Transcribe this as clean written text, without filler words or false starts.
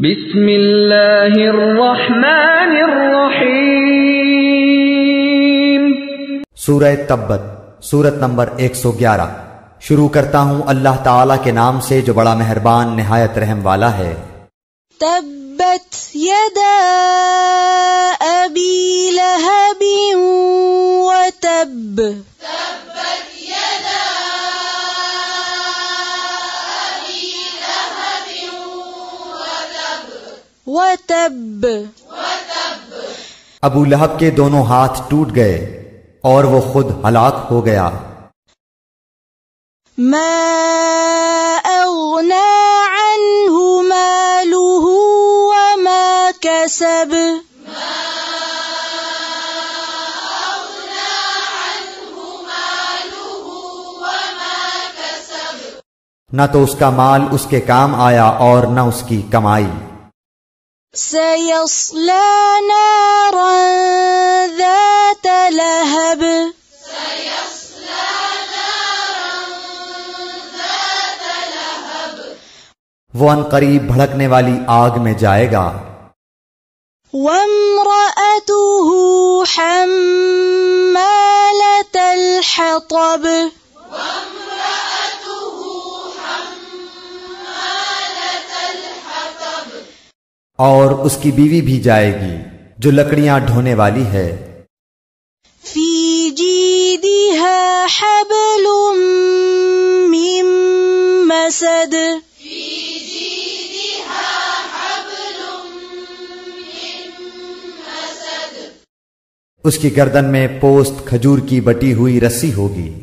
بسم اللہ الرحمن الرحیم۔ سورہ تبت، سورت نمبر 111۔ شروع کرتا ہوں اللہ تعالیٰ کے نام سے جو بڑا مہربان نہایت رحم والا ہے۔ تبت یدا ابی لہب وتب۔ وتب ابو لہب کے دونوں ہاتھ ٹوٹ گئے اور وہ خود ہلاک ہو گیا۔ ما اغنى عنه ماله وما كسب۔ نہ تو اس کا مال اس کے کام آیا اور نہ اس کی کمائی۔ سيصلى نارا ذات لهب۔ وہ ان قریب بھڑکنے والی آگ میں جائے گا۔ وامرأته حمالة الحطب۔ اور اس کی بیوی بھی جائے گی جو لکڑیاں ڈھونے والی ہے۔ فی جیدها حبل من مسد۔ اس کی گردن میں پوست کھجور کی بٹی ہوئی رسی ہوگی۔